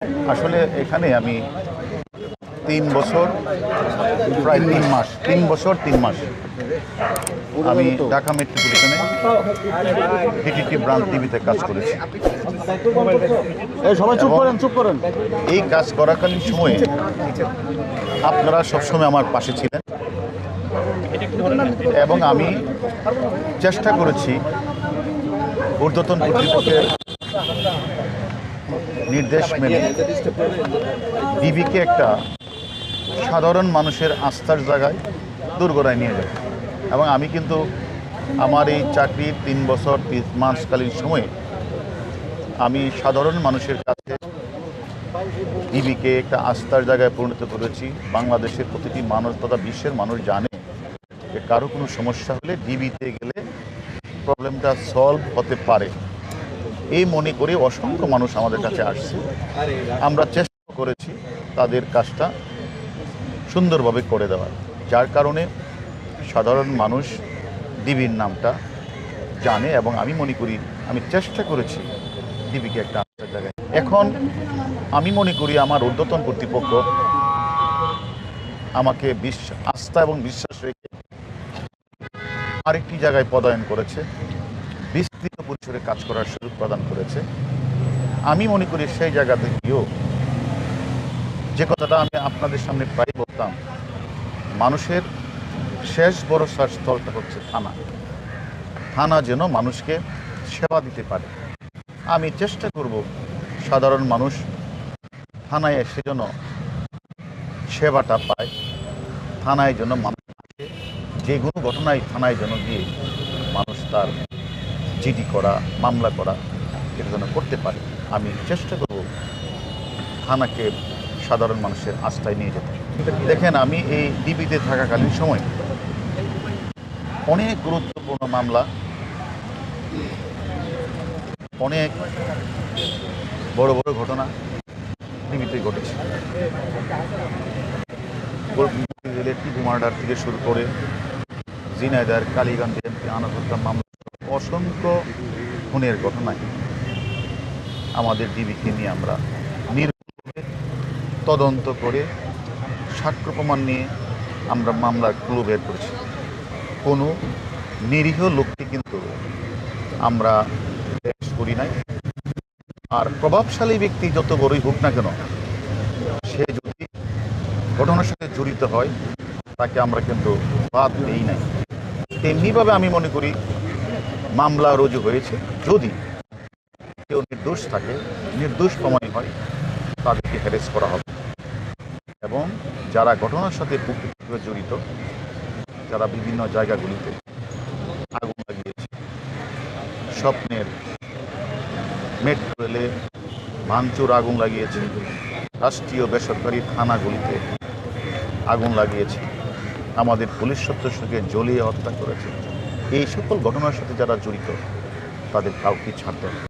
আসলে এখানে আমি ৩ বছর প্রায় ৩ মাস ৩ বছর ৩ মাস আমি ঢাকা মেট্রোপলিটনে ডিটিটি ব্রাঞ্চ টিভিতে কাজ করেছি। সবাই চুপ করেন। এই কাজ করাকালীন সময়ে আপনারা সবসময় আমার পাশে ছিলেন এবং আমি চেষ্টা করেছি ঊর্ধ্বতন কর্তৃপক্ষের নির্দেশ মেনে ডিবিকে একটা সাধারণ মানুষের আস্থার জায়গায় দোরগোড়ায় নিয়ে যায়। এবং আমি কিন্তু আমার এই চাকরির ৩ বছর ৩ মাসকালীন সময়ে আমি সাধারণ মানুষের কাছে ডিবিকে একটা আস্থার জায়গায় পরিণত করেছি। বাংলাদেশের প্রতিটি মানুষ তথা বিশ্বের মানুষ জানে যে কারো কোনো সমস্যা হলে ডিবিতে গেলে প্রবলেমটা সলভ হতে পারে। এই মনে করে অসংখ্য মানুষ আমাদের কাছে আসছে। আমরা চেষ্টা করেছি তাদের কাজটা সুন্দরভাবে করে দেওয়ার, যার কারণে সাধারণ মানুষ ডিবির নামটা জানে। এবং আমি মনে করি আমি চেষ্টা করেছি ডিবিকে একটা আস্থার জায়গায়। এখন আমি মনে করি আমার ঊর্ধ্বতন কর্তৃপক্ষ আমাকে আস্থা এবং বিশ্বাস রেখে আরেকটি জায়গায় পদায়ন করেছে, বিস্তৃত পরিসরে কাজ করার সুযোগ প্রদান করেছে। আমি মনে করি সেই জায়গাতে গিয়েও যে কথাটা আমি আপনাদের সামনে প্রায় বলতাম, মানুষের শেষ ভরসার স্থলটা হচ্ছে থানা। থানা যেন মানুষকে সেবা দিতে পারে। আমি চেষ্টা করব সাধারণ মানুষ থানায় এসে যেন সেবাটা পায়, থানায় যেন মানুষ আসে, যে কোনো ঘটনায় থানায় যেন গিয়ে মানুষ তার জিডি করা, মামলা করা এটা যেন করতে পারে। আমি চেষ্টা করব থানাকে সাধারণ মানুষের আস্থায় নিয়ে যেতে। দেখেন, আমি এই ডিবিতে থাকাকালীন সময় অনেক গুরুত্বপূর্ণ মামলা, অনেক বড় বড় ঘটনা ডিবিতে ঘটেছে। টিপু মার্ডার থেকে শুরু করে ঝিনাইদহ কালীগঞ্জ এমপি আনাস হত্যা মামলা, অসংখ্য খুনের ঘটনায় আমাদের ডিবিকে নিয়ে আমরা নির্ভুলভাবে তদন্ত করে সাক্ষ্য প্রমাণ নিয়ে আমরা মামলার ক্লু বের করেছি। কোনো নিরীহ লোককে কিন্তু আমরা পেশ করি নাই। আর প্রভাবশালী ব্যক্তি যত বড়ই হোক না কেন, সে যদি ঘটনার সাথে জড়িত হয় তাকে আমরা কিন্তু বাদ দিই নাই। তেমনিভাবে আমি মনে করি মামলা রুজু হয়েছে, যদি কেউ নির্দোষ থাকে, নির্দোষ প্রমাণ হয়, তাদেরকে হ্যারেস করা হবে। এবং যারা ঘটনার সাথে প্রকৃতভাবে জড়িত, যারা বিভিন্ন জায়গাগুলিতে আগুন লাগিয়েছে, স্বপ্নের মেট্রো রেলে ভাঙচুর আগুন লাগিয়েছে, রাষ্ট্রীয় বেসরকারি থানাগুলিতে আগুন লাগিয়েছে, আমাদের পুলিশ সদস্যকে জ্বলিয়ে হত্যা করেছে, এই সকল ঘটনার সাথে যারা জড়িত তাদের কাউকে ছাড়তে হবে।